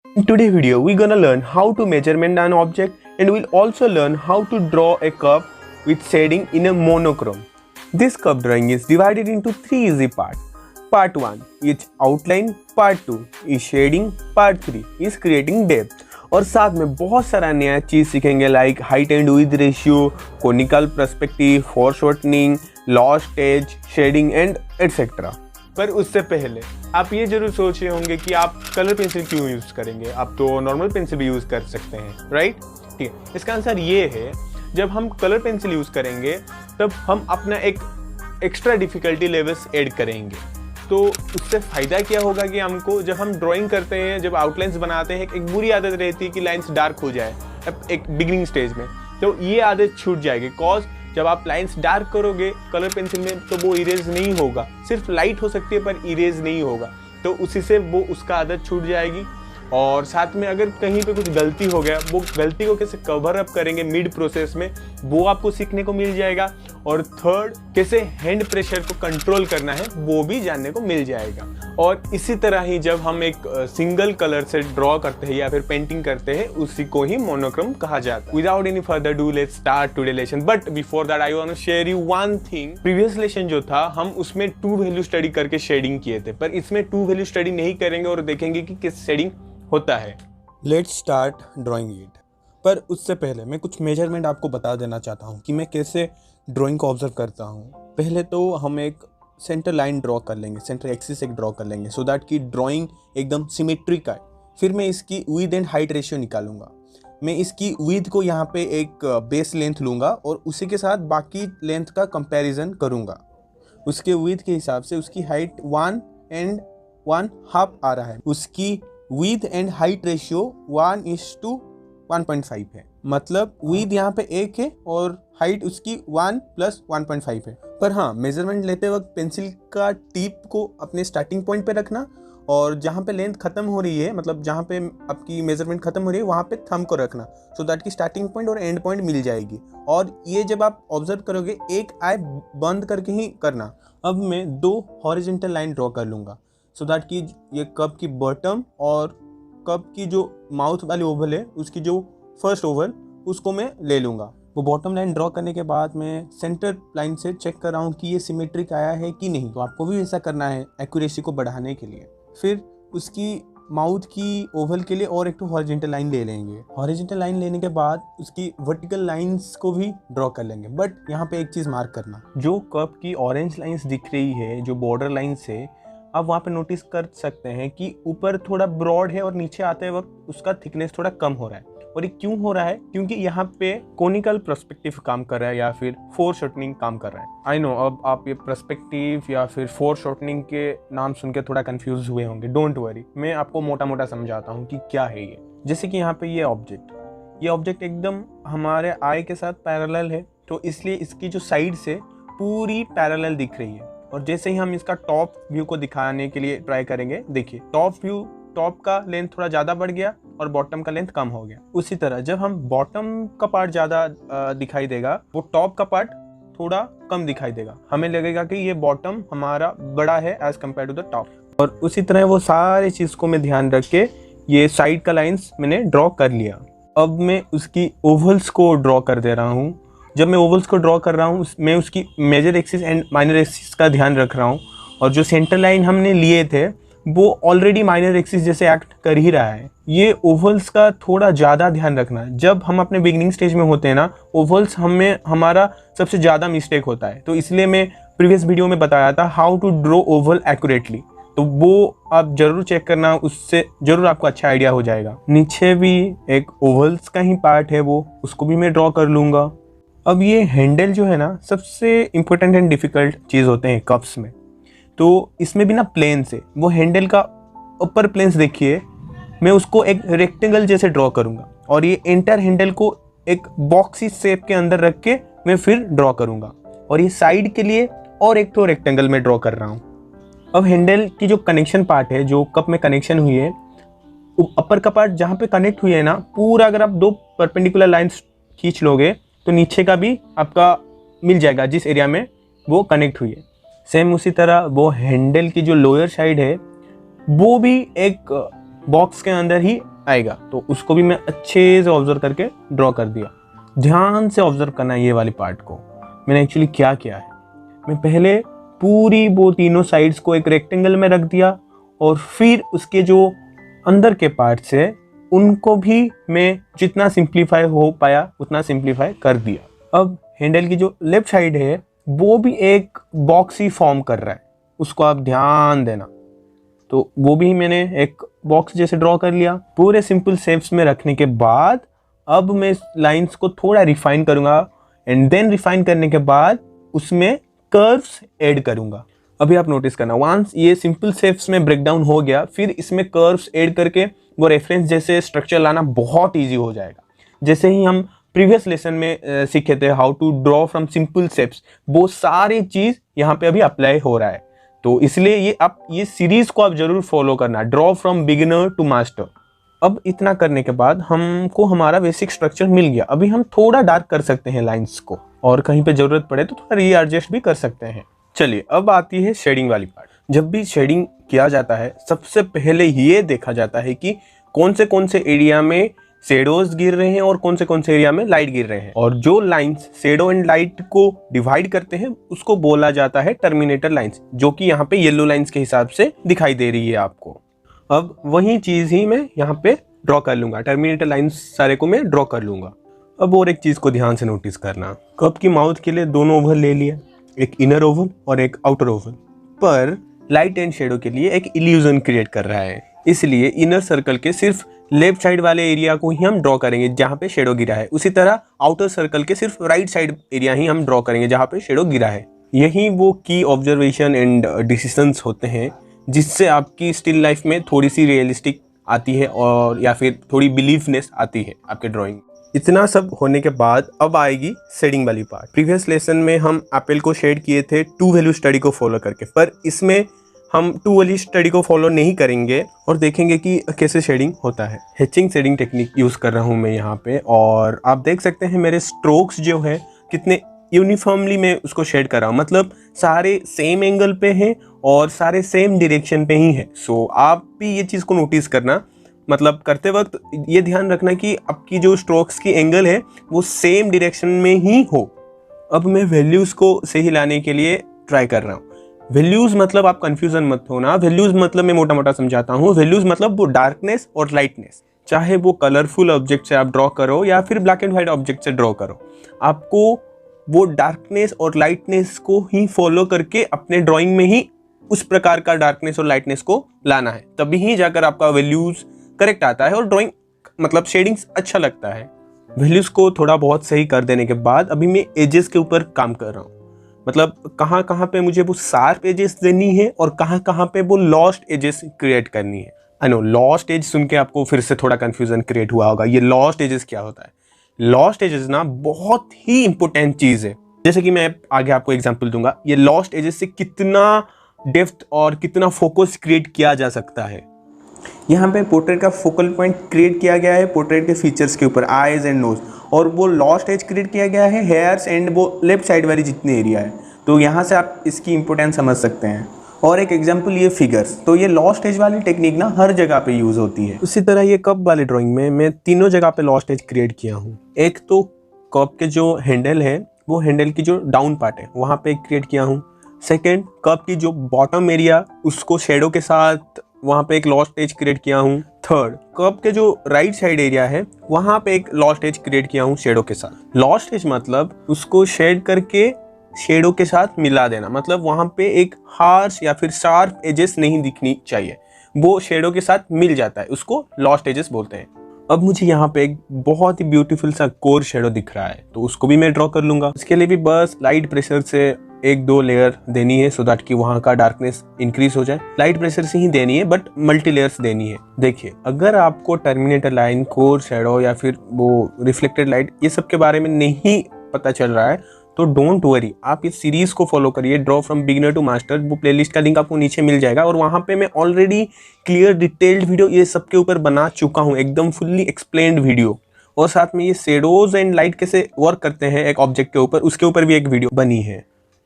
In today's video, we're gonna learn how to measurement an object and we'll also learn how to draw a curve with shading in a monochrome. This curve drawing is divided into three easy parts. Part 1 is outline, Part 2 is shading, Part 3 is creating depth. और साथ में बहुत सारा नया चीज़ सीखेंगे like height and width ratio, conical perspective, foreshortening, lost edge, shading and etcetera. पर उससे पहले आप ये जरूर सोच रहे होंगे कि आप कलर पेंसिल क्यों यूज़ करेंगे, आप तो नॉर्मल पेंसिल भी यूज़ कर सकते हैं, राइट? ठीक है, इसका आंसर ये है, जब हम कलर पेंसिल यूज़ करेंगे तब हम अपना एक एक्स्ट्रा डिफ़िकल्टी लेवल्स ऐड करेंगे। तो उससे फ़ायदा क्या होगा कि हमको जब हम ड्राइंग करते हैं, जब आउटलाइंस बनाते हैं, एक बुरी आदत रहती है कि लाइंस डार्क हो जाए एक बिगिनिंग स्टेज में, तो ये आदत छूट जाएगी। कॉज जब आप लाइंस डार्क करोगे कलर पेंसिल में तो वो इरेज नहीं होगा, सिर्फ लाइट हो सकती है पर इरेज नहीं होगा, तो उसी से वो उसका आदत छूट जाएगी। और साथ में अगर कहीं पे कुछ गलती हो गया, वो गलती को कैसे कवर अप करेंगे मिड प्रोसेस में, वो आपको सीखने को मिल जाएगा। और थर्ड, कैसे हैंड प्रेशर को कंट्रोल करना है वो भी जानने को मिल जाएगा। और इसी तरह ही जब हम एक सिंगल कलर से ड्रॉ करते हैं या फिर पेंटिंग करते हैं, उसी को ही मोनोक्रोम कहा जाता है। Without any further do let's start today lesson, but before that I want to share you one thing. Previous lesson जो था हम उसमें टू वैल्यू स्टडी करके शेडिंग किए थे, पर इसमें टू वैल्यू स्टडी नहीं करेंगे और देखेंगे कि किस शेडिंग होता है। Let's start drawing it. पर उससे पहले मैं कुछ मेजरमेंट आपको बता देना चाहता हूँ कि मैं कैसे ड्राइंग को ऑब्जर्व करता हूँ। पहले तो हम एक सेंटर लाइन ड्रॉ कर लेंगे, सेंटर एक्सिस एक ड्रॉ कर लेंगे सो दैट कि ड्राइंग एकदम सिमेट्रिक आए। फिर मैं इसकी विड्थ एंड हाइट रेशियो निकालूंगा। मैं इसकी विड्थ को यहाँ पे एक बेस लेंथ लूँगा और उसी के साथ बाकी लेंथ का कंपैरिजन करूँगा। उसके विड्थ के हिसाब से उसकी हाइट 1 and 1/2 आ रहा है। उसकी विड्थ एंड हाइट रेशियो 1:1.5 है, मतलब विड्थ यहाँ पे 1 है और हाइट उसकी 1 + 1.5 है। पर हाँ, मेजरमेंट लेते वक्त पेंसिल का टिप को अपने स्टार्टिंग पॉइंट पे रखना और जहाँ पे लेंथ खत्म हो रही है, मतलब जहाँ पे आपकी मेजरमेंट खत्म हो रही है वहाँ पे थंब को रखना सो दैट कि स्टार्टिंग पॉइंट और एंड पॉइंट मिल जाएगी। और ये जब आप ऑब्जर्व करोगे एक आई बंद करके ही करना। अब मैं 2 हॉरिजॉन्टल लाइन ड्रॉ कर लूँगा सो दैट कि ये कप की बॉटम और कप की जो माउथ वाली ओवल है उसकी जो फर्स्ट ओवल उसको मैं ले लूँगा। वो बॉटम लाइन ड्रॉ करने के बाद मैं सेंटर लाइन से चेक कर रहा हूँ कि ये सिमेट्रिक आया है कि नहीं। तो आपको भी ऐसा करना है एक्यूरेसी को बढ़ाने के लिए। फिर उसकी माउथ की ओवल के लिए और एक तो हॉरिजॉन्टल लाइन ले लेंगे। हॉरिजॉन्टल लाइन लेने के बाद उसकी वर्टिकल लाइंस को भी ड्रॉ कर लेंगे। बट यहाँ पे एक चीज़ मार्क करना, जो कप की ऑरेंज लाइंस दिख रही है जो बॉर्डर लाइन से, आप वहाँ पे नोटिस कर सकते हैं कि ऊपर थोड़ा ब्रॉड है और नीचे आते वक्त उसका थिकनेस थोड़ा कम हो रहा है। और ये क्यों हो रहा है? क्योंकि यहाँ पे कोनिकल पर्सपेक्टिव काम कर रहा है या फिर फोरशॉर्टनिंग काम कर रहा है। आई नो अब आप ये पर्सपेक्टिव या फिर फोरशॉर्टनिंग के नाम सुन के थोड़ा कंफ्यूज हुए होंगे। डोंट वरी, मैं आपको मोटा मोटा समझाता हूँ कि क्या है ये। जैसे कि यहाँ पे ये ऑब्जेक्ट एकदम हमारे आई के साथ पैरेलल है, तो इसलिए इसकी जो साइड से पूरी पैरेलल दिख रही है। और जैसे ही हम इसका टॉप व्यू को दिखाने के लिए ट्राई करेंगे, देखिए टॉप का लेंथ थोड़ा ज़्यादा बढ़ गया और बॉटम का लेंथ कम हो गया। उसी तरह जब हम बॉटम का पार्ट ज़्यादा दिखाई देगा, वो टॉप का पार्ट थोड़ा कम दिखाई देगा। हमें लगेगा कि ये बॉटम हमारा बड़ा है as compare to the top. और उसी तरह वो सारी चीज़ को मैं ध्यान रख के ये साइड का लाइन्स मैंने ड्रॉ कर लिया। अब मैं उसकी ओवल्स को ड्रॉ कर दे रहा हूँ। जब मैं ओवल्स को ड्रॉ कर रहा हूँ मैं उसकी major axis and minor axis का ध्यान रख रहा हूँ। और जो सेंटर लाइन हमने लिए थे वो ऑलरेडी माइनर एक्सिस जैसे एक्ट कर ही रहा है। ये ओवल्स का थोड़ा ज़्यादा ध्यान रखना। जब हम अपने बिगिनिंग स्टेज में होते हैं ना, ओवल्स हमारा सबसे ज़्यादा मिस्टेक होता है। तो इसलिए मैं प्रीवियस वीडियो में बताया था how to draw oval accurately, तो वो आप ज़रूर चेक करना, उससे ज़रूर आपको अच्छा आइडिया हो जाएगा। नीचे भी एक ओवल्स का ही पार्ट है, वो उसको भी मैं ड्रॉ कर लूँगा। अब ये हैंडल जो है ना, सबसे इम्पोर्टेंट एंड डिफ़िकल्ट चीज़ होते हैं कप्स में। तो इसमें भी ना प्लेन से वो हैंडल का ऊपर प्लेन्स देखिए, मैं उसको एक रेक्टेंगल जैसे ड्रॉ करूँगा और ये एंटायर हैंडल को एक बॉक्सी शेप के अंदर रख के मैं फिर ड्रॉ करूँगा। और ये साइड के लिए और एक तो रेक्टेंगल में ड्रॉ कर रहा हूँ। अब हैंडल की जो कनेक्शन पार्ट है, जो कप में कनेक्शन हुई है, अपर का पार्ट जहाँ पे कनेक्ट हुई है ना, पूरा अगर आप 2 परपेंडिकुलर लाइन्स खींच लोगे तो नीचे का भी आपका मिल जाएगा जिस एरिया में वो कनेक्ट हुई है। सेम उसी तरह वो हैंडल की जो लोअर साइड है वो भी एक बॉक्स के अंदर ही आएगा, तो उसको भी मैं अच्छे से ऑब्जर्व करके ड्रॉ कर दिया। ध्यान से ऑब्जर्व करना है ये वाली पार्ट को। मैंने एक्चुअली क्या किया है, मैं पहले पूरी वो तीनों साइड्स को एक रेक्टेंगल में रख दिया और फिर उसके जो अंदर के पार्ट्स है उनको भी मैं जितना सिंप्लीफाई हो पाया उतना सिंप्लीफाई कर दिया। अब हैंडल की जो लेफ्ट साइड है वो भी एक बॉक्स ही फॉर्म कर रहा है, उसको आप ध्यान देना। तो वो भी मैंने एक बॉक्स जैसे ड्रॉ कर लिया। पूरे सिंपल शेप्स में रखने के बाद अब मैं लाइंस को थोड़ा रिफाइन करूंगा एंड देन रिफाइन करने के बाद उसमें कर्व्स ऐड करूंगा। अभी आप नोटिस करना, वंस ये सिंपल शेप्स में ब्रेक डाउन हो गया फिर इसमें कर्व्स ऐड करके वो रेफरेंस जैसे स्ट्रक्चर लाना बहुत ईजी हो जाएगा। जैसे ही हम प्रीवियस लेसन में सीखे थे how to draw from simple shapes, वो सारी चीज़ यहाँ पे अभी अप्लाई हो रहा है। तो इसलिए ये सीरीज को आप जरूर फॉलो करना, draw from beginner to master. अब इतना करने के बाद हमको हमारा बेसिक स्ट्रक्चर मिल गया। अभी हम थोड़ा डार्क कर सकते हैं लाइंस को और कहीं पे जरूरत पड़े तो थोड़ा रीएडजस्ट भी कर सकते हैं। चलिए अब आती है शेडिंग वाली पार्ट। जब भी शेडिंग किया जाता है सबसे पहले ये देखा जाता है कि कौन से एरिया में शेडोज गिर रहे हैं और कौन से एरिया में लाइट गिर रहे हैं, और जो लाइंस शेडो एंड लाइट को डिवाइड करते हैं उसको बोला जाता है टर्मिनेटर लाइंस, जो कि यहाँ पे येलो लाइंस के हिसाब से दिखाई दे रही है आपको। अब वही चीज़ ही मैं यहाँ पे ड्रॉ कर लूँगा, टर्मिनेटर लाइंस सारे को मैं ड्रॉ कर लूँगा। अब और एक चीज़ को ध्यान से नोटिस करना, कप की माउथ के लिए दोनों ओवल ले लिया, एक इनर ओवल और एक आउटर ओवल, पर लाइट एंड शेडो के लिए एक इल्यूजन क्रिएट कर रहा है, इसलिए इनर सर्कल के सिर्फ लेफ्ट साइड वाले एरिया को ही हम ड्रॉ करेंगे जहाँ पे शेडो गिरा है। उसी तरह आउटर सर्कल के सिर्फ राइट साइड एरिया ही हम ड्रॉ करेंगे जहाँ पे शेडो गिरा है। यही वो की ऑब्जर्वेशन एंड डिसीजंस होते हैं जिससे आपकी स्टिल लाइफ में थोड़ी सी रियलिस्टिक आती है और या फिर थोड़ी बिलीफनेस आती है आपके ड्राइंग। इतना सब होने के बाद अब आएगी शेडिंग वाली पार्ट। प्रीवियस लेसन में हम एप्पल को शेड किए थे टू वैल्यू स्टडी को फॉलो करके, पर इसमें हम टू वैल्यू स्टडी को फॉलो नहीं करेंगे और देखेंगे कि कैसे शेडिंग होता है। हैचिंग शेडिंग टेक्निक यूज़ कर रहा हूँ मैं यहाँ पे, और आप देख सकते हैं मेरे स्ट्रोक्स जो है कितने यूनिफॉर्मली मैं उसको शेड कर रहा हूँ, मतलब सारे सेम एंगल पे हैं और सारे सेम डायरेक्शन पे ही है। सो आप भी ये चीज़ को नोटिस करना, मतलब करते वक्त ये ध्यान रखना कि आपकी जो स्ट्रोक्स की एंगल है वो सेम डायरेक्शन में ही हो। अब मैं वैल्यूज़ को सही लाने के लिए ट्राई कर रहा हूँ। वैल्यूज़ मतलब आप कंफ्यूजन मत होना, वैल्यूज़ मतलब मैं मोटा मोटा समझाता हूँ। वैल्यूज़ मतलब वो डार्कनेस और लाइटनेस, चाहे वो कलरफुल ऑब्जेक्ट से आप ड्रॉ करो या फिर ब्लैक एंड वाइट ऑब्जेक्ट से ड्रॉ करो, आपको वो डार्कनेस और लाइटनेस को ही फॉलो करके अपने ड्राइंग में ही उस प्रकार का डार्कनेस और लाइटनेस को लाना है, तभी ही जाकर आपका वैल्यूज़ करेक्ट आता है और ड्राइंग मतलब शेडिंग्स अच्छा लगता है। वैल्यूज़ को थोड़ा बहुत सही कर देने के बाद अभी मैं एजेस के ऊपर काम कर रहा हूँ, मतलब कहाँ कहाँ पे मुझे वो शार्प एजेस देनी है और कहाँ कहाँ पे वो लॉस्ट एजेस क्रिएट करनी है। आई नो लॉस्ट एज सुन के आपको फिर से थोड़ा कन्फ्यूजन क्रिएट हुआ होगा, ये लॉस्ट एजेस क्या होता है? लॉस्ट एजेस ना बहुत ही इंपॉर्टेंट चीज़ है। जैसे कि मैं आगे आपको एग्जांपल दूंगा, ये लॉस्ट एजेस से कितना डेप्थ और कितना फोकस क्रिएट किया जा सकता है। यहाँ पे पोर्ट्रेट का फोकल पॉइंट क्रिएट किया गया है पोर्ट्रेट के फीचर्स के ऊपर, आईज एंड नोज, और वो लॉस्ट एज क्रिएट किया गया है हेयर्स एंड वो लेफ्ट साइड वाली जितनी एरिया है। तो यहाँ से आप इसकी इंपॉर्टेंस समझ सकते हैं। और एक एग्जांपल ये फिगर्स, तो ये लॉस्ट एज वाली टेक्निक ना हर जगह पे यूज़ होती है। उसी तरह ये कप वाले ड्राइंग में मैं तीनों जगह पे लॉस्ट एज क्रिएट किया हूँ। एक तो कप के जो हैंडल है वो हैंडल की जो डाउन पार्ट है वहाँ पे क्रिएट किया हूँ। सेकेंड, कप की जो बॉटम एरिया उसको शेडो के साथ वहाँ पे एक लॉस्ट एज क्रिएट किया हूँ। थर्ड, कप के जो राइट साइड एरिया है वहाँ पे एक लॉस्ट एज क्रिएट किया हूँ शेडो के साथ। लॉस्ट एज मतलब उसको शेड करके शेडो के साथ मिला देना, मतलब वहाँ पे एक हार्श या फिर शार्प एजेस नहीं दिखनी चाहिए, वो शेडो के साथ मिल जाता है, उसको लॉस्ट एजेस बोलते हैं। अब मुझे यहाँ पे एक बहुत ही ब्यूटीफुल सा कोर शेडो दिख रहा है, तो उसको भी मैं ड्रॉ कर लूँगा। इसके लिए भी बस लाइट प्रेशर से एक दो लेयर देनी है सो दैट कि वहाँ का डार्कनेस इंक्रीज हो जाए। लाइट प्रेशर से ही देनी है बट मल्टी लेयर्स देनी है। देखिए, अगर आपको टर्मिनेटर लाइन, कोर शेडो या फिर वो रिफ्लेक्टेड लाइट ये सब के बारे में नहीं पता चल रहा है तो डोंट वरी, आप इस सीरीज को फॉलो करिए, draw from beginner to master. वो प्लेलिस्ट का लिंक आपको नीचे मिल जाएगा और वहाँ पे मैं ऑलरेडी क्लियर डिटेल्ड वीडियो ये सब के ऊपर बना चुका हूँ, एकदम फुल्ली एक्सप्लेन्ड वीडियो, और साथ में ये शेडोज एंड लाइट कैसे वर्क करते हैं एक ऑब्जेक्ट के ऊपर, उसके ऊपर भी एक वीडियो बनी है।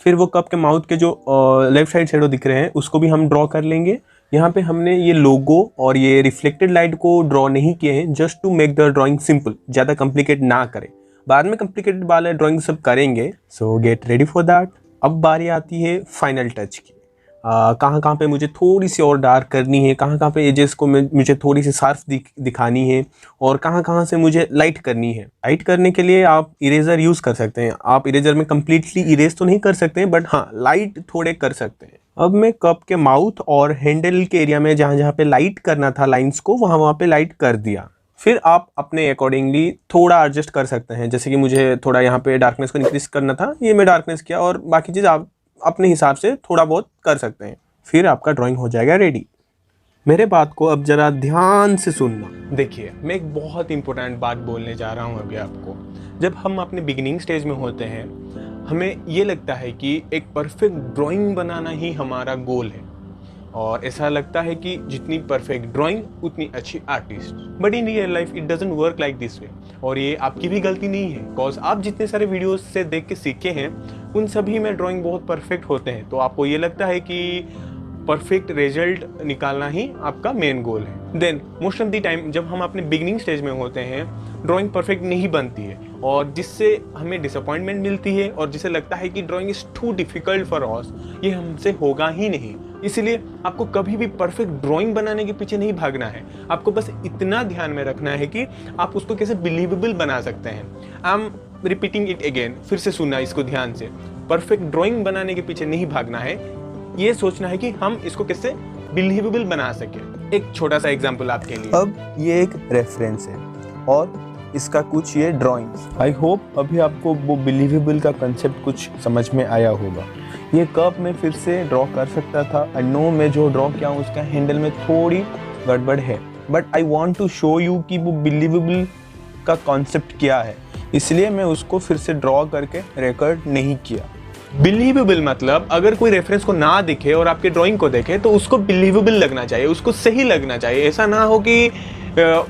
फिर वो कप के माउथ के जो लेफ्ट साइड शेडो दिख रहे हैं उसको भी हम ड्रॉ कर लेंगे। यहाँ पे हमने ये लोगो और ये रिफ्लेक्टेड लाइट को ड्रॉ नहीं किए हैं, just to make the drawing simple, ज़्यादा कॉम्प्लिकेट ना करें। बाद में कॉम्प्लिकेटेड वाले ड्राइंग सब करेंगे, so get ready for that. अब बारी आती है फाइनल टच की। कहाँ पे मुझे थोड़ी सी और डार्क करनी है, कहाँ पे एजेस को मुझे थोड़ी सी शार्प दिखानी है, और कहाँ से मुझे लाइट करनी है। लाइट करने के लिए आप इरेजर यूज़ कर सकते हैं। आप इरेजर में कम्प्लीटली इरेज तो नहीं कर सकते हैं, बट हाँ लाइट थोड़े कर सकते हैं। अब मैं कप के माउथ और हैंडल के एरिया में जहाँ पे लाइट करना था लाइन्स को, वहाँ पे लाइट कर दिया। फिर आप अपने अकॉर्डिंगली थोड़ा एडजस्ट कर सकते हैं। जैसे कि मुझे थोड़ा यहाँ पे डार्कनेस को इंक्रीज करना था, ये मैं डार्कनेस किया, और बाकी चीज़ आप अपने हिसाब से थोड़ा बहुत कर सकते हैं। फिर आपका ड्राइंग हो जाएगा रेडी। मेरे बात को अब ज़रा ध्यान से सुनना। देखिए, मैं एक बहुत इंपॉर्टेंट बात बोलने जा रहा हूँ अभी आपको। जब हम अपने बिगिनिंग स्टेज में होते हैं, हमें ये लगता है कि एक परफेक्ट ड्राइंग बनाना ही हमारा गोल है, और ऐसा लगता है कि जितनी परफेक्ट ड्राइंग उतनी अच्छी artist. But in real life it doesn't work like this way. और ये आपकी भी गलती नहीं है, बिकॉज आप जितने सारे वीडियोस से देख के सीखे हैं उन सभी में ड्राइंग बहुत परफेक्ट होते हैं। तो आपको ये लगता है कि परफेक्ट रिजल्ट निकालना ही आपका मेन गोल है। Then most of the time जब हम अपने बिगिनिंग स्टेज में होते हैं, ड्राइंग परफेक्ट नहीं बनती है, और जिससे हमें डिसअपॉइंटमेंट मिलती है, और जिसे लगता है कि drawing is too difficult for us, ये हमसे होगा ही नहीं। इसलिए आपको कभी भी परफेक्ट ड्राइंग बनाने के पीछे नहीं भागना है। आपको बस इतना ध्यान में रखना है कि आप उसको कैसे बिलीवेबल बना सकते हैं। I am repeating it again, फिर से सुनना इसको ध्यान से। परफेक्ट ड्राइंग बनाने के पीछे नहीं भागना है, ये सोचना है कि हम इसको कैसे बिलीवेबल बना सके। एक छोटा सा एग्जांपल आपके लिए। अब ये एक रेफरेंस है और इसका कुछ ये ड्राइंग्स। आई होप अभी आपको वो बिलीवेबल का कंसेप्ट कुछ समझ में आया होगा। ये कप मैं फिर से ड्रॉ कर सकता था। आई नो मैं जो ड्रॉ किया हूँ उसका हैंडल में थोड़ी गड़बड़ है, but I want to show you कि वो बिलीवेबल का कॉन्सेप्ट क्या है, इसलिए मैं उसको फिर से ड्रॉ करके रिकॉर्ड नहीं किया। बिलीवेबल मतलब अगर कोई रेफरेंस को ना दिखे और आपके ड्राइंग को देखे तो उसको बिलीवेबल लगना चाहिए, उसको सही लगना चाहिए। ऐसा ना हो कि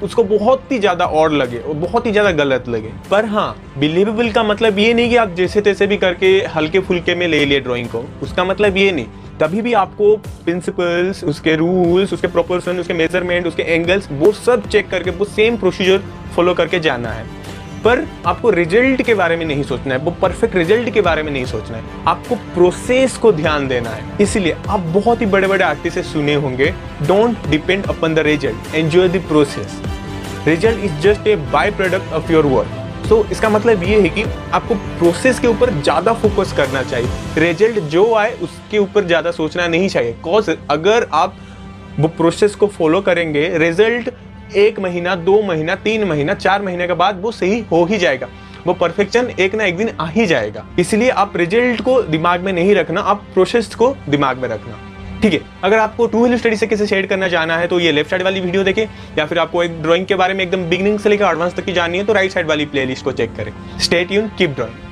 उसको बहुत ही ज़्यादा और लगे और बहुत ही ज़्यादा गलत लगे। पर हाँ, बिलीवेबल का मतलब ये नहीं कि आप जैसे तैसे भी करके हल्के फुल्के में ले लिए ड्राइंग को, उसका मतलब ये नहीं। तभी भी आपको प्रिंसिपल्स, उसके रूल्स, उसके प्रोपोर्शन, उसके मेजरमेंट, उसके एंगल्स, वो सब चेक करके वो सेम प्रोसीजर फॉलो करके जाना है। पर आपको रिजल्ट के बारे में नहीं सोचना है, वो परफेक्ट रिजल्ट के बारे में नहीं सोचना है, आपको प्रोसेस को ध्यान देना है। इसलिए आप बहुत ही बड़े बड़े आर्टिस्ट से सुने होंगे, don't depend upon the result, enjoy the process. Result is just a by product of your work. तो इसका मतलब ये है कि आपको प्रोसेस के ऊपर ज़्यादा फोकस करना चाहिए, रिजल्ट जो आए उसके ऊपर ज़्यादा सोचना नहीं चाहिए। कॉज अगर आप वो प्रोसेस को फॉलो करेंगे, रिजल्ट 1 महीना, 2 महीना, 3 महीना, 4 महीने के बाद वो सही हो ही जाएगा। वो परफेक्शन एक ना एक दिन आ ही जाएगा। इसलिए आप रिजल्ट को दिमाग में नहीं रखना, आप प्रोसेस को दिमाग में रखना। ठीक है, अगर आपको टू व्हील स्टडी से कैसे शेड करना जाना है तो ये लेफ्ट साइड वाली वीडियो देखें, या फिर आपको एक ड्राइंग के बारे में एकदम बिगिनिंग से लेकर एडवांस तक की जाननी है तो राइट साइड वाली प्लेलिस्ट को चेक करें। Stay tuned, keep drawing.